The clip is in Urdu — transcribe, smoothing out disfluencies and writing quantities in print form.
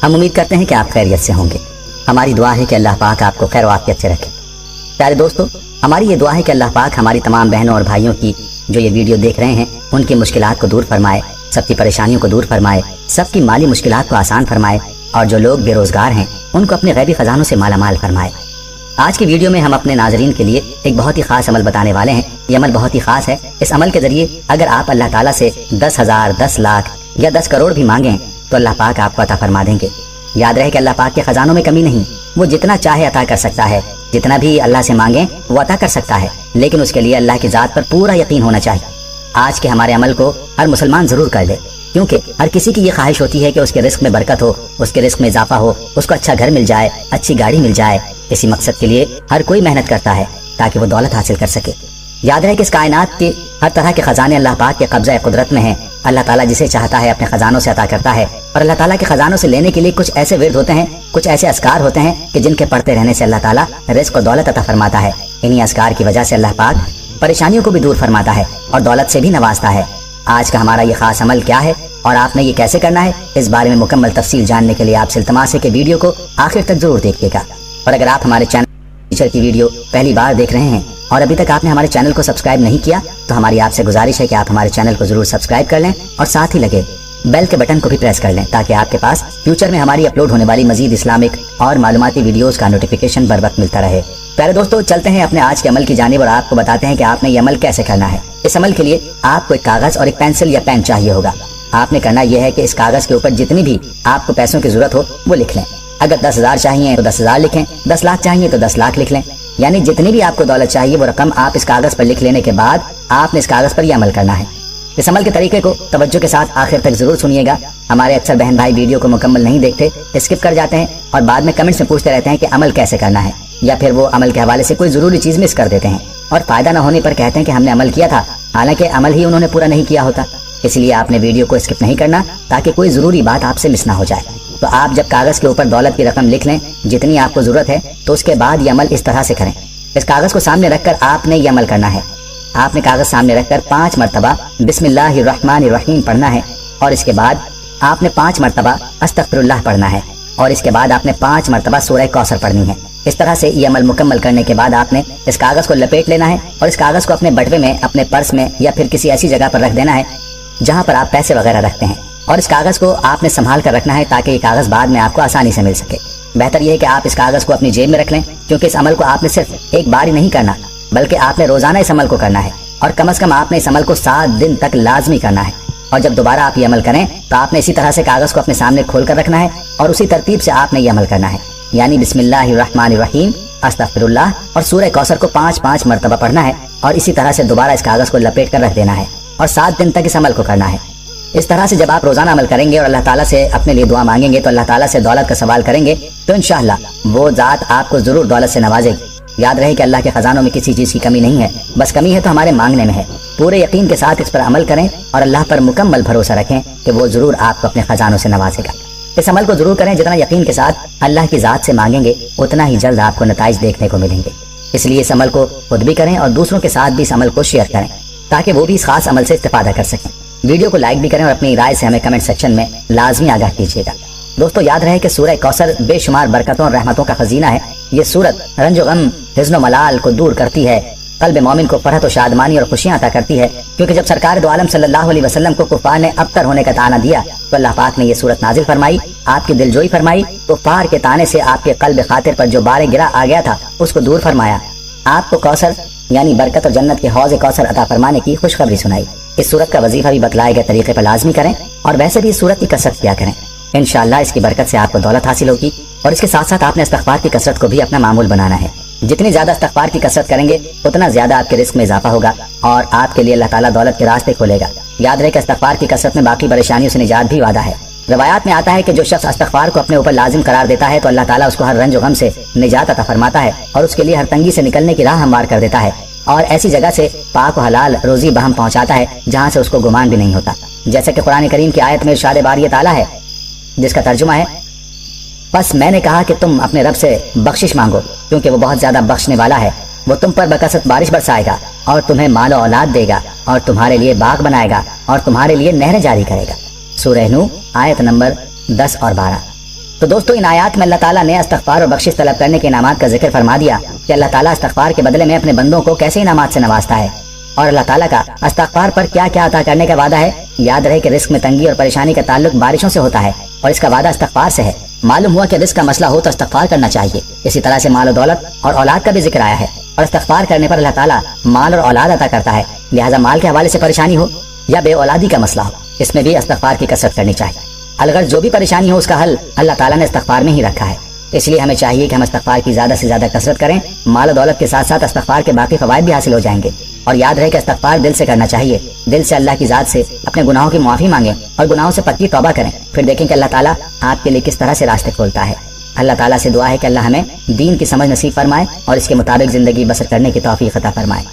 ہم امید کرتے ہیں کہ آپ خیریت سے ہوں گے۔ ہماری دعا ہے کہ اللہ پاک آپ کو خیر و عافیت سے رکھے۔ پیارے دوستو، ہماری یہ دعا ہے کہ اللہ پاک ہماری تمام بہنوں اور بھائیوں کی جو یہ ویڈیو دیکھ رہے ہیں ان کی مشکلات کو دور فرمائے، سب کی پریشانیوں کو دور فرمائے، سب کی مالی مشکلات کو آسان فرمائے، اور جو لوگ بے روزگار ہیں ان کو اپنے غیبی خزانوں سے مالا مال فرمائے۔ آج کی ویڈیو میں ہم اپنے ناظرین کے لیے ایک بہت ہی خاص عمل بتانے والے ہیں۔ یہ عمل بہت ہی خاص ہے۔ اس عمل کے ذریعے اگر آپ اللہ تعالیٰ سے 10,000، 10 لاکھ یا 10 کروڑ بھی مانگیں تو اللہ پاک آپ کو عطا فرما دیں گے۔ یاد رہے کہ اللہ پاک کے خزانوں میں کمی نہیں، وہ جتنا چاہے عطا کر سکتا ہے، جتنا بھی اللہ سے مانگیں وہ عطا کر سکتا ہے، لیکن اس کے لیے اللہ کی ذات پر پورا یقین ہونا چاہیے۔ آج کے ہمارے عمل کو ہر مسلمان ضرور کر لے، کیونکہ ہر کسی کی یہ خواہش ہوتی ہے کہ اس کے رزق میں برکت ہو، اس کے رزق میں اضافہ ہو، اس کو اچھا گھر مل جائے، اچھی گاڑی مل جائے۔ اسی مقصد کے لیے ہر کوئی محنت کرتا ہے تاکہ وہ دولت حاصل کر سکے۔ یاد رہے کہ اس کائنات کے ہر طرح کے خزانے اللہ پاک کے قبضہ قدرت میں ہیں۔ اللہ تعالیٰ جسے چاہتا ہے اپنے خزانوں سے عطا کرتا ہے، اور اللہ تعالیٰ کے خزانوں سے لینے کے لیے کچھ ایسے ورد ہوتے ہیں، کچھ ایسے اذکار ہوتے ہیں کہ جن کے پڑھتے رہنے سے اللہ تعالیٰ رزق و دولت عطا فرماتا ہے۔ انہی اذکار کی وجہ سے اللہ پاک پریشانیوں کو بھی دور فرماتا ہے اور دولت سے بھی نوازتا ہے۔ آج کا ہمارا یہ خاص عمل کیا ہے اور آپ نے یہ کیسے کرنا ہے، اس بارے میں مکمل تفصیل جاننے کے لیے آپ سے التماس ہے کہ ویڈیو کو آخر تک ضرور دیکھیے گا۔ اور اگر آپ ہمارے چینل ٹیچر کی ویڈیو پہلی بار دیکھ رہے ہیں اور ابھی تک آپ نے ہمارے چینل کو سبسکرائب نہیں کیا تو ہماری آپ سے گزارش ہے کہ آپ ہمارے چینل کو ضرور سبسکرائب کر لیں اور ساتھ ہی لگے بیل کے بٹن کو بھی پریس کر لیں تاکہ آپ کے پاس فیوچر میں ہماری اپلوڈ ہونے والی مزید اسلامک اور معلوماتی ویڈیوز کا نوٹیفیکیشن بر وقت ملتا رہے۔ پیارے دوستو، چلتے ہیں اپنے آج کے عمل کی جانب اور آپ کو بتاتے ہیں کہ آپ نے یہ عمل کیسے کرنا ہے۔ اس عمل کے لیے آپ کو ایک کاغذ اور ایک پینسل یا پین چاہیے ہوگا۔ آپ نے کرنا یہ ہے کہ اس کاغذ کے اوپر جتنی بھی آپ کو پیسوں کی ضرورت ہو وہ لکھ لیں۔ اگر 10,000 چاہیے تو 10,000 لکھیں، 10 لاکھ چاہیے تو 10 لاکھ لکھ لیں، یعنی جتنی بھی آپ کو دولت چاہیے وہ رقم آپ اس کاغذ پر لکھ لینے کے بعد آپ نے اس کاغذ پر یہ عمل کرنا ہے۔ اس عمل کے طریقے کو توجہ کے ساتھ آخر تک ضرور سنیے گا۔ ہمارے اکثر بہن بھائی ویڈیو کو مکمل نہیں دیکھتے، اسکپ کر جاتے ہیں اور بعد میں کمنٹس میں پوچھتے رہتے ہیں کہ عمل کیسے کرنا ہے، یا پھر وہ عمل کے حوالے سے کوئی ضروری چیز مس کر دیتے ہیں اور فائدہ نہ ہونے پر کہتے ہیں کہ ہم نے عمل کیا تھا، حالانکہ عمل ہی انہوں نے پورا نہیں کیا ہوتا۔ اس لیے آپ نے ویڈیو کو اسکپ نہیں کرنا تاکہ کوئی ضروری بات آپ سے مس نہ ہو جائے۔ تو آپ جب کاغذ کے اوپر دولت کی رقم لکھ لیں جتنی آپ کو ضرورت ہے تو اس کے بعد یہ عمل اس طرح سے کریں۔ اس کاغذ کو سامنے رکھ کر آپ نے یہ عمل کرنا ہے۔ آپ نے کاغذ سامنے رکھ کر 5 مرتبہ بسم اللہ الرحمن الرحیم پڑھنا ہے، اور اس کے بعد آپ نے 5 مرتبہ استغفر اللہ پڑھنا ہے، اور اس کے بعد آپ نے 5 مرتبہ سورہ کوثر پڑھنی ہے۔ اس طرح سے یہ عمل مکمل کرنے کے بعد آپ نے اس کاغذ کو لپیٹ لینا ہے اور اس کاغذ کو اپنے بٹوے میں، اپنے پرس میں یا پھر کسی ایسی جگہ پر رکھ دینا ہے جہاں پر آپ پیسے وغیرہ رکھتے ہیں، اور اس کاغذ کو آپ نے سنبھال کر رکھنا ہے تاکہ یہ کاغذ بعد میں آپ کو آسانی سے مل سکے۔ بہتر یہ ہے کہ آپ اس کاغذ کو اپنی جیب میں رکھ لیں، کیونکہ اس عمل کو آپ نے صرف ایک بار ہی نہیں کرنا بلکہ آپ نے روزانہ اس عمل کو کرنا ہے، اور کم از کم آپ نے اس عمل کو 7 دن تک لازمی کرنا ہے۔ اور جب دوبارہ آپ یہ عمل کریں تو آپ نے اسی طرح سے کاغذ کو اپنے سامنے کھول کر رکھنا ہے اور اسی ترتیب سے آپ نے یہ عمل کرنا ہے، یعنی بسم اللہ الرحمن الرحیم، استغفر اللہ اور سورہ کوثر کو 5 مرتبہ پڑھنا ہے، اور اسی طرح سے دوبارہ اس کاغذ کو لپیٹ کر رکھ دینا ہے اور 7 دن تک اس عمل کو کرنا ہے۔ اس طرح سے جب آپ روزانہ عمل کریں گے اور اللہ تعالیٰ سے اپنے لیے دعا مانگیں گے تو اللہ تعالیٰ سے دولت کا سوال کریں گے تو انشاءاللہ وہ ذات آپ کو ضرور دولت سے نوازے گی۔ یاد رہے کہ اللہ کے خزانوں میں کسی چیز کی کمی نہیں ہے، بس کمی ہے تو ہمارے مانگنے میں ہے۔ پورے یقین کے ساتھ اس پر عمل کریں اور اللہ پر مکمل بھروسہ رکھیں کہ وہ ضرور آپ کو اپنے خزانوں سے نوازے گا۔ اس عمل کو ضرور کریں، جتنا یقین کے ساتھ اللہ کی ذات سے مانگیں گے اتنا ہی جلد آپ کو نتائج دیکھنے کو ملیں گے۔ اس لیے اس عمل کو خود بھی کریں اور دوسروں کے ساتھ بھی اس عمل کو شیئر کریں تاکہ وہ بھی اس خاص عمل سے استفادہ کر سکیں۔ ویڈیو کو لائک بھی کریں اور اپنی رائے سے ہمیں کمنٹ سیکشن میں لازمی آگاہ کیجیے گا۔ دوستو، یاد رہے کہ سورہ کوثر بے شمار برکتوں اور رحمتوں کا خزینہ ہے۔ یہ سورت رنج و غم، حزن و ملال کو دور کرتی ہے، قلب مومن کو فرحت و شادمانی اور خوشیاں عطا کرتی ہے، کیونکہ جب سرکار دو عالم صلی اللہ علیہ وسلم کو کفار نے ابتر ہونے کا طعنہ دیا تو اللہ پاک نے یہ سورت نازل فرمائی، آپ کی دلجوئی فرمائی، کفار کے طعنے سے آپ کے قلب خاطر پر جو بار گرا آ گیا تھا اس کو دور فرمایا، آپ کو کوثر یعنی برکت اور جنت کے حوض کوثر عطا فرمانے کی خوشخبری سنائی۔ اس سورت کا وظیفہ بھی بتلائے گئے طریقے پر لازمی کریں اور ویسے بھی اس سورت کی کثرت کیا کریں، انشاءاللہ اس کی برکت سے آپ کو دولت حاصل ہوگی۔ اور اس کے ساتھ ساتھ آپ نے استغفار کی کثرت کو بھی اپنا معمول بنانا ہے۔ جتنی زیادہ استغفار کی کثرت کریں گے اتنا زیادہ آپ کے رزق میں اضافہ ہوگا اور آپ کے لیے اللہ تعالیٰ دولت کے راستے کھولے گا۔ یاد رہے کہ استغفار کی کثرت میں باقی پریشانیوں سے نجات بھی وعدہ ہے۔ روایات میں آتا ہے کہ جو شخص استغفار کو اپنے اوپر لازم قرار دیتا ہے تو اللہ تعالیٰ اس کو ہر رنج و غم سے نجات عطا فرماتا ہے اور اس کے لیے ہر تنگی سے نکلنے کی راہ ہموار کر دیتا ہے اور ایسی جگہ سے پاک و حلال روزی بہم پہنچاتا ہے جہاں سے اس کو گمان بھی نہیں ہوتا، جیسے کہ قرآن کریم کی آیت میں ارشاد باری تعالیٰ ہے جس کا ترجمہ ہے، بس میں نے کہا کہ تم اپنے رب سے بخشش مانگو کیونکہ وہ بہت زیادہ بخشنے والا ہے، وہ تم پر بکثرت بارش برسائے گا اور تمہیں مال و اولاد دے گا اور تمہارے لیے باغ بنائے گا اور تمہارے لیے نہریں جاری کرے گا۔ سورہ نوح آیت نمبر 10 اور 12۔ تو دوستو ان آیات میں اللہ تعالیٰ نے استغفار اور بخشش طلب کرنے کے انعامات کا ذکر فرما دیا کہ اللہ تعالیٰ استغفار کے بدلے میں اپنے بندوں کو کیسے انعامات سے نوازتا ہے، اور اللہ تعالیٰ کا استغفار پر کیا کیا عطا کرنے کا وعدہ ہے۔ یاد رہے کہ رزق میں تنگی اور پریشانی کا تعلق بارشوں سے ہوتا ہے اور اس کا وعدہ استغفار سے ہے۔ معلوم ہوا کہ رزق کا مسئلہ ہو تو استغفار کرنا چاہیے۔ اسی طرح سے مال و دولت اور اولاد کا بھی ذکر آیا ہے، اور استغفار کرنے پر اللہ تعالیٰ مال اور اولاد عطا کرتا ہے۔ لہٰذا مال کے حوالے سے پریشانی ہو یا بے اولادی کا مسئلہ ہو، اس میں بھی استغفار کی کثرت کرنی چاہیے۔ الغرض جو بھی پریشانی ہو اس کا حل اللہ تعالیٰ نے استغفار میں ہی رکھا ہے۔ اس لیے ہمیں چاہیے کہ ہم استغفار کی زیادہ سے زیادہ کثرت کریں۔ مال و دولت کے ساتھ ساتھ استغفار کے باقی فوائد بھی حاصل ہو جائیں گے۔ اور یاد رہے کہ استغفار دل سے کرنا چاہیے، دل سے اللہ کی ذات سے اپنے گناہوں کی معافی مانگیں اور گناہوں سے پکی توبہ کریں، پھر دیکھیں کہ اللہ تعالیٰ آپ کے لیے کس طرح سے راستے کھولتا ہے۔ اللہ تعالیٰ سے دعا ہے کہ اللہ ہمیں دین کی سمجھ نصیب فرمائے اور اس کے مطابق زندگی بسر کرنے کی توفیق عطا فرمائے۔